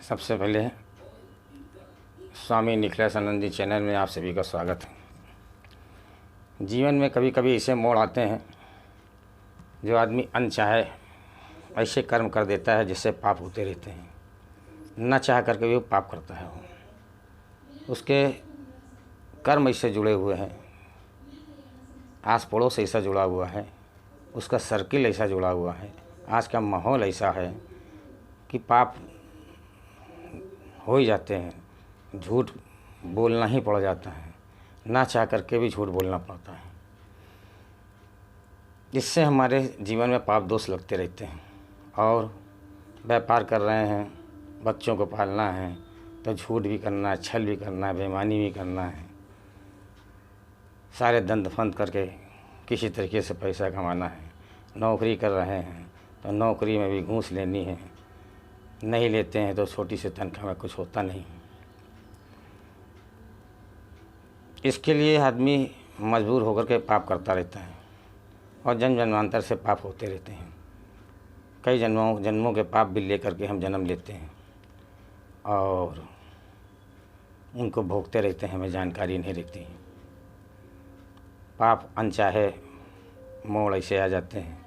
सबसे पहले स्वामी निखिलेशानंद जी चैनल में आप सभी का स्वागत है। जीवन में कभी कभी ऐसे मोड़ आते हैं जो आदमी अनचाहे ऐसे कर्म कर देता है जिससे पाप होते रहते हैं। न चाह करके भी वो पाप करता है। वो उसके कर्म ऐसे जुड़े हुए हैं, आस पड़ोस ऐसा जुड़ा हुआ है, उसका सर्किल ऐसा जुड़ा हुआ है, आज का माहौल ऐसा है कि पाप हो ही जाते हैं। झूठ बोलना ही पड़ जाता है, ना चाह करके भी झूठ बोलना पड़ता है। इससे हमारे जीवन में पाप दोष लगते रहते हैं। और व्यापार कर रहे हैं, बच्चों को पालना है तो झूठ भी करना है, छल भी करना है, बेईमानी भी करना है, सारे दंड फंद करके किसी तरीके से पैसा कमाना है। नौकरी कर रहे हैं तो नौकरी में भी घूस लेनी है, नहीं लेते हैं तो छोटी सी तनख्वाह में कुछ होता नहीं। इसके लिए आदमी मजबूर होकर के पाप करता रहता है और जन्म जन्मांतर से पाप होते रहते हैं। कई जन्मों के पाप भी लेकर के हम जन्म लेते हैं और उनको भोगते रहते हैं, हमें जानकारी नहीं रहती। पाप अनचाहे मोड़ ऐसे आ जाते हैं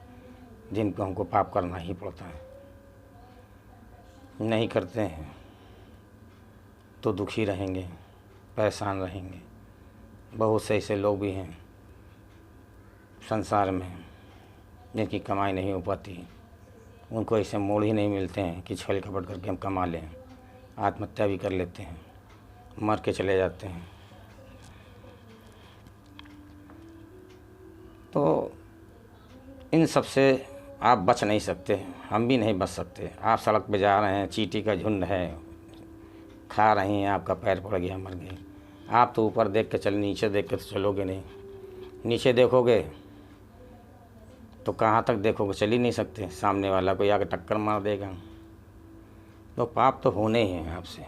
जिनको हमको पाप करना ही पड़ता है। नहीं करते हैं तो दुखी रहेंगे, परेशान रहेंगे। बहुत से ऐसे लोग भी हैं संसार में जिनकी कमाई नहीं हो पाती, उनको ऐसे मोड़ ही नहीं मिलते हैं कि छल कपट करके हम कमा लें। आत्महत्या भी कर लेते हैं, मर के चले जाते हैं। तो इन सब से आप बच नहीं सकते, हम भी नहीं बच सकते। आप सड़क पे जा रहे हैं, चींटी का झुंड है, खा रही हैं, आपका पैर पड़ गया, मर गई। आप तो ऊपर देख के चल, नीचे देख के तो चलोगे नहीं। नीचे देखोगे तो कहाँ तक देखोगे, चल ही नहीं सकते, सामने वाला कोई आके टक्कर मार देगा। तो पाप तो होने ही हैं आपसे,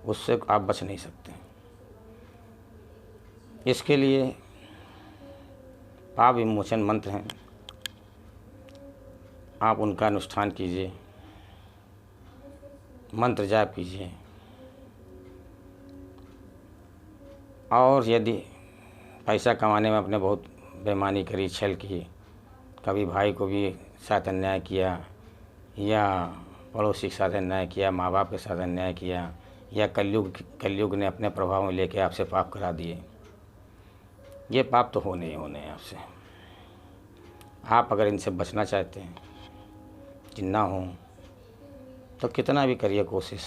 उससे आप बच नहीं सकते। इसके लिए पाप विमोचन मंत्र हैं, आप उनका अनुष्ठान कीजिए, मंत्र जाप कीजिए। और यदि पैसा कमाने में आपने बहुत बेईमानी करी, छल की, कभी भाई को भी साथ अन्याय किया या पड़ोसी के साथ अन्याय किया, माँ बाप के साथ अन्याय किया, या कलयुग ने अपने प्रभाव में लेके आपसे पाप करा दिए, ये पाप तो होने ही होने हैं आपसे। आप अगर इनसे बचना चाहते हैं कि ना हो तो कितना भी करिए कोशिश,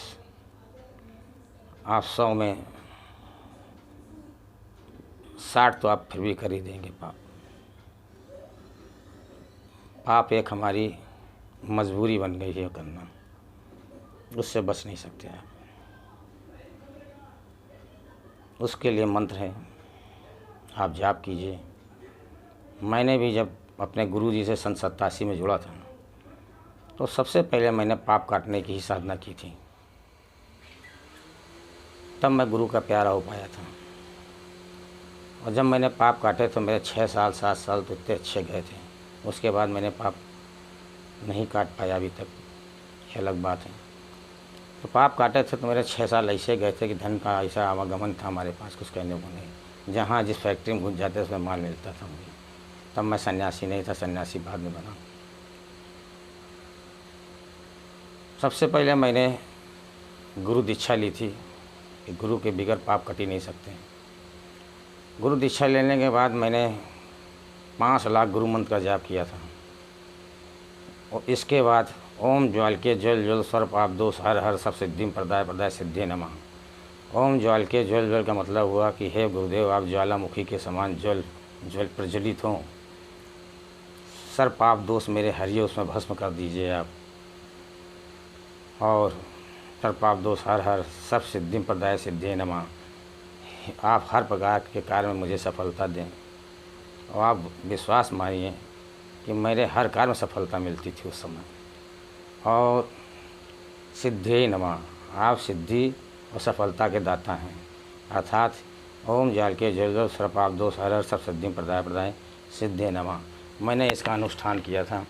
आप 100 में 60 तो आप फिर भी कर ही देंगे। पाप एक हमारी मजबूरी बन गई है करना, उससे बच नहीं सकते आप। उसके लिए मंत्र है, आप जाप कीजिए। मैंने भी जब अपने गुरुजी से सन 87 में जुड़ा था तो सबसे पहले मैंने पाप काटने की ही साधना की थी, तब मैं गुरु का प्यारा हो पाया था। और जब मैंने पाप काटे तो मेरे 6 साल 7 साल तो इतने अच्छे गए थे। उसके बाद मैंने पाप नहीं काट पाया अभी तक, ये अलग बात है। तो पाप काटे थे तो मेरे 6 साल ऐसे गए थे कि धन का ऐसा आवागमन था हमारे पास, कुछ कहने को नहीं। जहाँ जिस फैक्ट्री में घुस जाते उसमें माल मिलता था मुझे। तब मैं सन्यासी नहीं था, सन्यासी बाद में बना। सबसे पहले मैंने गुरु दीक्षा ली थी कि गुरु के बिगैर पाप कट ही नहीं सकते। गुरु दीक्षा लेने के बाद मैंने 5 लाख गुरु मंत्र का जाप किया था। और इसके बाद ओम ज्वाल के ज्वल ज्वल स्वर पाप दोष हर हर सब सिद्धिम प्रदाय प्रदाय सिद्धि नमः। ओम ज्वाल के ज्वल ज्वल का मतलब हुआ कि हे गुरुदेव, आप ज्वालामुखी के समान ज्वल प्रज्वलित हों, सर पाप दोष मेरे हरिये उसमें भस्म कर दीजिए आप। और सर पाप दोष हर हर सब सिद्धि प्रदाय सिद्धि नमः। आप हर प्रकार के कार्य में मुझे सफलता दें। और आप विश्वास मानिए कि मेरे हर कार्य में सफलता मिलती थी उस समय। और सिद्धि नमः, आप सिद्धि और सफलता के दाता हैं। अर्थात ओम जाल के जल सर पाप दोष हर हर सब सिद्धि प्रदाय प्रदाय सिद्धि नमः। मैंने इसका अनुष्ठान किया था।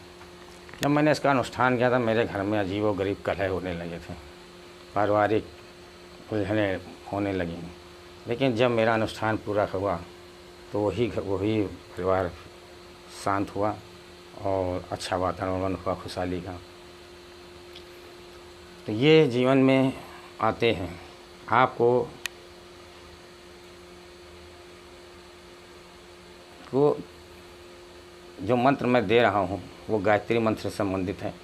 जब मैंने इसका अनुष्ठान किया था मेरे घर में अजीब व गरीब कलह होने लगे थे। पारिवारिक उलझनें होने लगीं। लेकिन जब मेरा अनुष्ठान पूरा हुआ तो वही परिवार शांत हुआ और अच्छा वातावरण हुआ खुशहाली का। तो ये जीवन में आते हैं। आपको वो जो मंत्र मैं दे रहा हूँ वो गायत्री मंत्र से संबंधित है।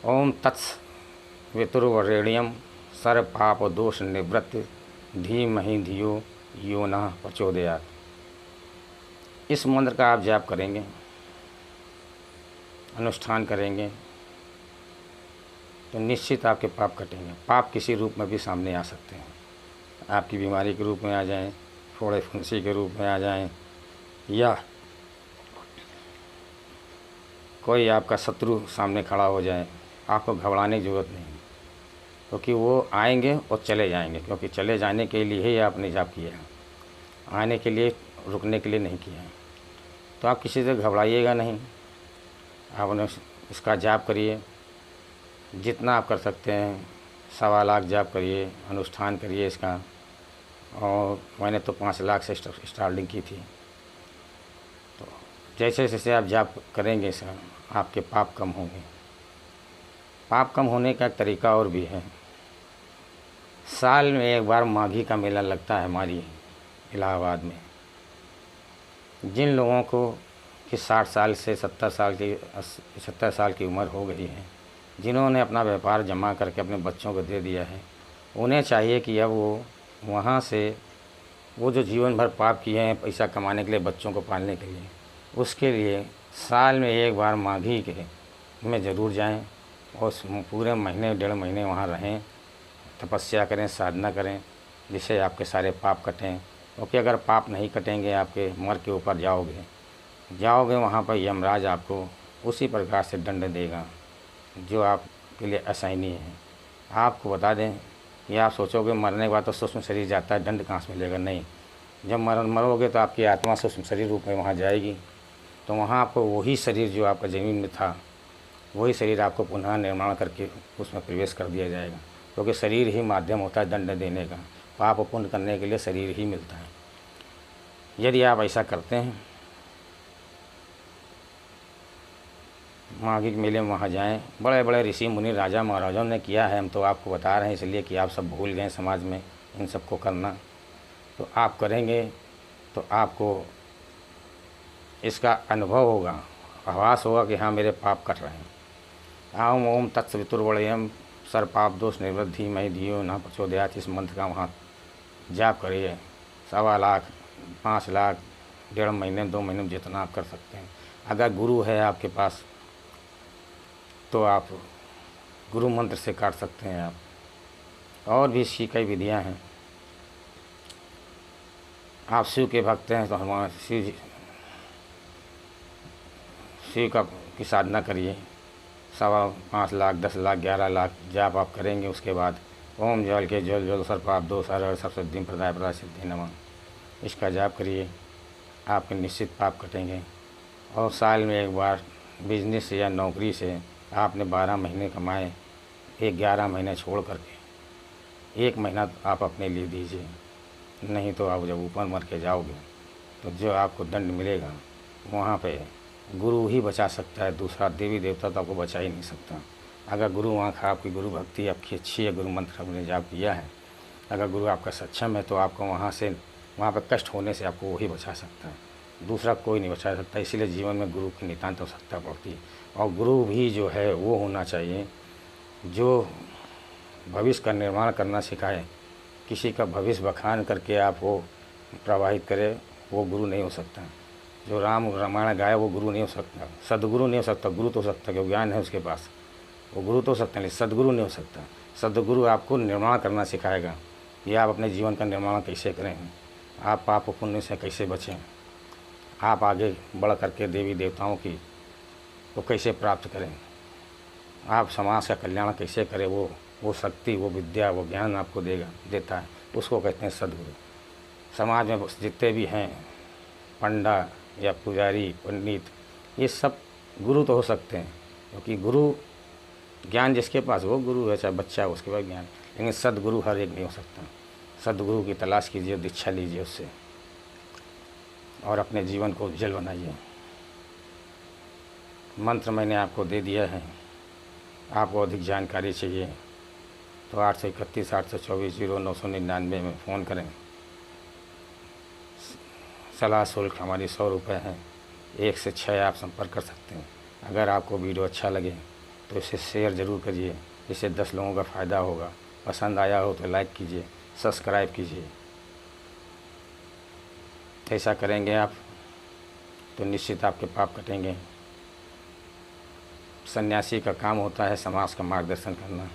ओम तत्स वितुर्वरेण्यम सर्व पाप दोष निवृत्त धीमहि धियो यो नः प्रचोदयात्। इस मंत्र का आप जाप करेंगे, अनुष्ठान करेंगे तो निश्चित आपके पाप कटेंगे। पाप किसी रूप में भी सामने आ सकते हैं। आपकी बीमारी के रूप में आ जाएं, फोड़े फुंसी के रूप में आ जाएं, या कोई आपका शत्रु सामने खड़ा हो जाए। आपको घबराने की ज़रूरत नहीं, क्योंकि वो आएंगे और चले जाएंगे। क्योंकि चले जाने के लिए ही आपने जाप किया है, आने के लिए रुकने के लिए नहीं किया है। तो आप किसी से घबराइएगा नहीं। आपने इसका जाप करिए, जितना आप कर सकते हैं 1.25 लाख जाप करिए, अनुष्ठान करिए इसका। और मैंने तो 5 लाख से स्टार्टिंग की थी। तो जैसे जैसे आप जाप करेंगे इसका, आपके पाप कम होंगे। पाप कम होने का एक तरीका और भी है। साल में एक बार माघी का मेला लगता है हमारी इलाहाबाद में। जिन लोगों को कि 60 साल से 70 साल की उम्र हो गई है, जिन्होंने अपना व्यापार जमा करके अपने बच्चों को दे दिया है, उन्हें चाहिए कि अब वो वहाँ से वो जो जीवन भर पाप किए हैं पैसा कमाने के लिए, बच्चों को पालने के लिए, उसके लिए साल में एक बार माघी के में ज़रूर जाएं और पूरे महीने 1.5 महीने वहाँ रहें, तपस्या करें, साधना करें, जिससे आपके सारे पाप कटें। क्योंकि अगर पाप नहीं कटेंगे, आपके मर के ऊपर जाओगे वहाँ पर यमराज आपको उसी प्रकार से दंड देगा जो आपके लिए असहनीय है। आपको बता दें कि आप सोचोगे मरने के बाद तो सूक्ष्म शरीर जाता है, दंड कहाँ से मिलेगा। नहीं, जब मरोगे तो आपकी आत्मा सूक्ष्म शरीर रूप में वहाँ जाएगी। तो वहाँ आपको वही शरीर जो आपका ज़मीन में था, वही शरीर आपको पुनः निर्माण करके उसमें प्रवेश कर दिया जाएगा। क्योंकि शरीर ही माध्यम होता है दंड देने का। पाप पुण्य करने के लिए शरीर ही मिलता है। यदि आप ऐसा करते हैं, माघी के मेले में वहाँ जाएं। बड़े बड़े ऋषि मुनि राजा महाराजाओं ने किया है, हम तो आपको बता रहे हैं इसलिए कि आप सब भूल गए समाज में इन सबको करना। तो आप करेंगे तो आपको इसका अनुभव होगा, आभास होगा कि हाँ मेरे पाप कट रहे हैं। ओम तत्सवितुर्वरेण्यम सर्व पाप दोष निवृत्त धीमहि धियो नः प्रचोदयात्। इस मंत्र का वहाँ जाप करिए। 1.25 लाख, 5 लाख, 1.5 महीने, 2 महीने में जितना आप कर सकते हैं। अगर गुरु है आपके पास तो आप गुरु मंत्र से काट सकते हैं आप। और भी इसकी कई विधियाँ हैं। आप शिव के भक्त हैं तो हमारे शिव की साधना करिए। 5 लाख, 10 लाख, 11 लाख जाप आप करेंगे। उसके बाद ओम जल के जल सर्व पाप दोष हर सब सिद्धि प्रदाय सिद्धि नमः, इसका जाप करिए। आपके निश्चित पाप कटेंगे। और साल में एक बार बिजनेस या नौकरी से आपने 12 महीने कमाए, 11 महीने छोड़ करके 1 महीना आप अपने लिए दीजिए। नहीं तो आप जब ऊपर मर के जाओगे तो जो आपको दंड मिलेगा वहाँ पे गुरु ही बचा सकता है। दूसरा देवी देवता तो आपको बचा ही नहीं सकता। अगर गुरु वहाँ का आपकी गुरु भक्ति आपकी अच्छी है, गुरु मंत्र आपने जाप किया है, अगर गुरु आपका सक्षम है तो आपको वहाँ पर कष्ट होने से आपको वही बचा सकता है। दूसरा कोई नहीं बचा सकता। इसीलिए जीवन में गुरु की नितांत आवश्यकता पड़ती है। और गुरु भी जो है वो होना चाहिए जो भविष्य का निर्माण करना सिखाए। किसी का भविष्य बखान करके आप वो प्रवाहित करे, वो गुरु नहीं हो सकता। जो रामायण गाए वो गुरु नहीं हो सकता। सदगुरु नहीं हो सकता। गुरु तो हो सकता क्योंकि ज्ञान है उसके पास, वो गुरु तो हो सकता है, लेकिन सदगुरु नहीं हो सकता। सदगुरु आपको निर्माण करना सिखाएगा कि आप अपने जीवन का निर्माण कैसे करें, आप पाप पुण्य से कैसे बचें, आप आगे बढ़ करके देवी देवताओं की वो कैसे प्राप्त करें, आप समाज का कल्याण कैसे करें। वो शक्ति, वो विद्या, वो ज्ञान आपको देता है। उसको कहते हैं सदगुरु। समाज में जितने भी हैं पंडा या पुजारी, पंडित, ये सब गुरु तो हो सकते हैं, क्योंकि गुरु ज्ञान जिसके पास वो गुरु है, चाहे बच्चा है उसके पास ज्ञान, लेकिन सदगुरु हर एक नहीं हो सकता। सदगुरु की तलाश कीजिए, दीक्षा लीजिए उससे और अपने जीवन को उज्जवल बनाइए। मंत्र मैंने आपको दे दिया है। आपको अधिक जानकारी चाहिए तो 831-824-0999 में फ़ोन करें। सलाह शुल्क हमारी 100 रुपये है। 1 से 6 आप संपर्क कर सकते हैं। अगर आपको वीडियो अच्छा लगे तो इसे शेयर ज़रूर करिए, इससे 10 लोगों का फ़ायदा होगा। पसंद आया हो तो लाइक कीजिए, सब्सक्राइब कीजिए। ऐसा करेंगे आप तो निश्चित आपके पाप कटेंगे। सन्यासी का काम होता है समाज का मार्गदर्शन करना।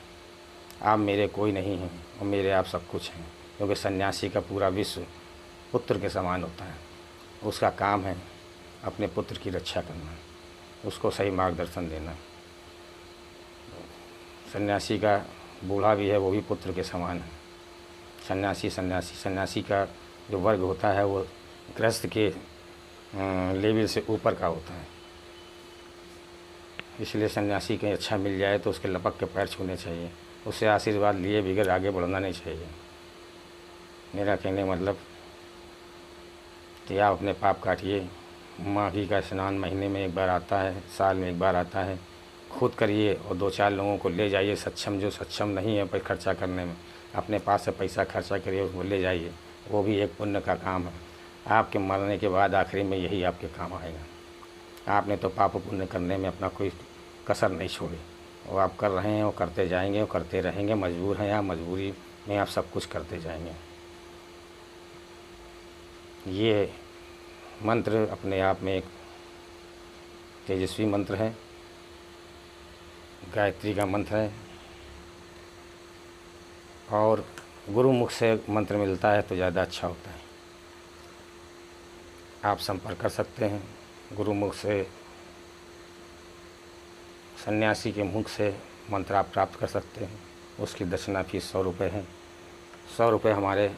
आप मेरे कोई नहीं हैं और मेरे आप सब कुछ हैं, क्योंकि सन्यासी का पूरा विश्व पुत्र के समान होता है। उसका काम है अपने पुत्र की रक्षा करना, उसको सही मार्गदर्शन देना। सन्यासी का बूढ़ा भी है, वो भी पुत्र के समान है। सन्यासी का जो वर्ग होता है वो गृहस्थ के लेवल से ऊपर का होता है। इसलिए सन्यासी कहीं अच्छा मिल जाए तो उसके लपक के पैर छूने चाहिए, उससे आशीर्वाद लिए बगैर आगे बढ़ना नहीं चाहिए। मेरा कहने का मतलब कि आप अपने पाप काटिए। माघी का स्नान महीने में एक बार आता है, साल में एक बार आता है। खुद करिए और 2-4 लोगों को ले जाइए, सक्षम जो सक्षम नहीं है पैसा खर्चा करने में, अपने पास से पैसा खर्चा करिए, उसको ले जाइए। वो भी एक पुण्य का काम है। आपके मरने के बाद आखिरी में यही आपके काम आएगा। आपने तो पाप पुण्य करने में अपना कोई कसर नहीं छोड़ी। वो आप कर रहे हैं, वो करते जाएंगे, वो करते रहेंगे। मजबूर हैं आप, मजबूरी में आप सब कुछ करते जाएंगे। ये मंत्र अपने आप में एक तेजस्वी मंत्र है, गायत्री का मंत्र है। और गुरुमुख से मंत्र मिलता है तो ज़्यादा अच्छा होता है। आप संपर्क कर सकते हैं गुरुमुख से। सन्यासी के मुख से मंत्र आप प्राप्त कर सकते हैं। उसकी दक्षिणा फीस 100 रुपये है। 100 रुपये हमारे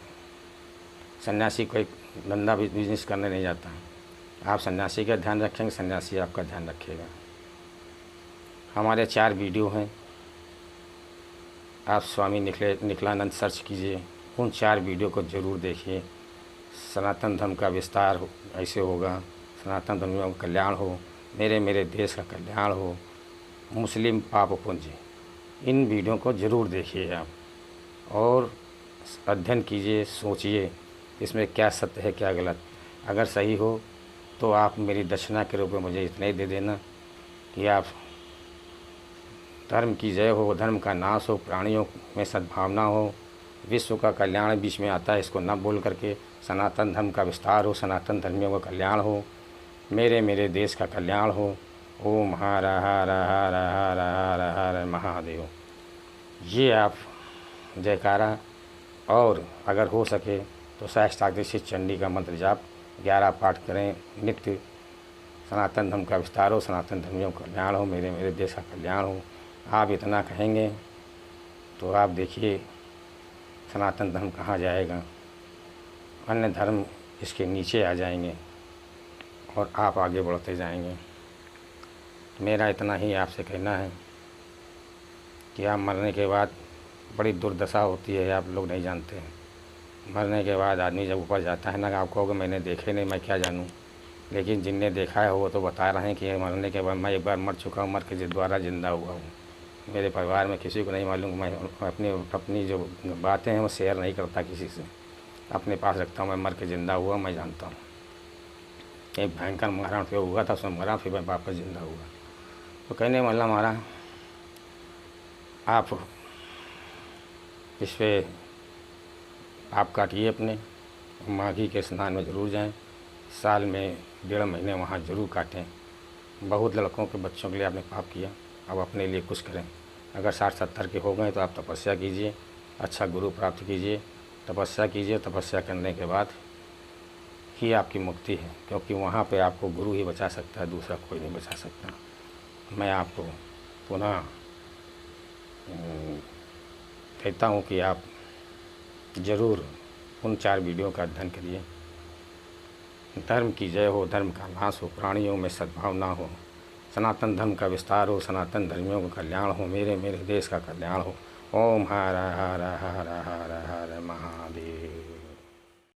सन्यासी कोई धंधा बिजनेस करने नहीं जाता है। आप सन्यासी का ध्यान रखेंगे, सन्यासी आपका ध्यान रखेगा। हमारे 4 वीडियो हैं। आप स्वामी निखिलानंद सर्च कीजिए, उन 4 वीडियो को ज़रूर देखिए। सनातन धर्म का विस्तार ऐसे होगा, सनातन धर्म का कल्याण हो, मेरे देश का कल्याण हो, मुस्लिम पाप पुंज। इन वीडियो को ज़रूर देखिए आप और अध्ययन कीजिए, सोचिए इसमें क्या सत्य है क्या गलत। अगर सही हो तो आप मेरी दक्षिणा के रूप में मुझे इतना ही दे देना कि आप धर्म की जय हो, धर्म का नाश हो, प्राणियों में सद्भावना हो, विश्व का कल्याण बीच में आता है, इसको न बोल करके सनातन धर्म का विस्तार हो, सनातन धर्मियों का कल्याण हो, मेरे देश का कल्याण हो। ओम हर हर हर हर हर हर महादेव। ये आप जयकारा और अगर हो सके तो सहस्त्राक्षरी चंडी का मंत्र जाप 11 पाठ करें नित्य। सनातन धर्म का विस्तार हो, सनातन धर्मियों का कल्याण हो, मेरे देश का कल्याण हो। आप इतना कहेंगे तो आप देखिए सनातन धर्म कहाँ जाएगा। अन्य धर्म इसके नीचे आ जाएंगे और आप आगे बढ़ते जाएंगे। मेरा इतना ही आपसे कहना है कि आप मरने के बाद बड़ी दुर्दशा होती है, आप लोग नहीं जानते हैं। मरने के बाद आदमी जब ऊपर जाता है ना, आप कहोगे मैंने देखे नहीं, मैं क्या जानूँ। लेकिन जिनने देखा है वो तो बता रहे हैं कि मरने के बाद मैं एक बार मर चुका हूँ, मर के दोबारा ज़िंदा हुआ हूँ। मेरे परिवार में किसी को नहीं मालूम। मैं अपनी जो बातें हैं वो शेयर नहीं करता किसी से, अपने पास रखता हूँ। मैं मर के ज़िंदा हुआ, मैं जानता हूँ। एक भयंकर महाराण पे हुआ था, उसमें मरा, फिर मैं वापस ज़िंदा हुआ। तो कहने वाला हमारा आप इस पर आप काटिए अपने। माघी के स्नान में ज़रूर जाएं, साल में 1.5 महीने वहाँ ज़रूर काटें। बहुत लड़कों के बच्चों के लिए आपने पाप किया, अब अपने लिए कुछ करें। अगर 60-70 के हो गए तो आप तपस्या कीजिए, अच्छा गुरु प्राप्त कीजिए, तपस्या कीजिए। तपस्या करने के बाद ही आपकी मुक्ति है, क्योंकि वहाँ पे आपको गुरु ही बचा सकता है, दूसरा कोई नहीं बचा सकता। मैं आपको पुनः कहता हूँ कि आप ज़रूर उन 4 वीडियो का अध्ययन करिए। धर्म की जय हो, धर्म का नाश हो, प्राणियों में सद्भावना हो, सनातन धर्म का विस्तार हो, सनातन धर्मियों का कल्याण हो, मेरे मेरे देश का कल्याण हो। ओम हर हर हर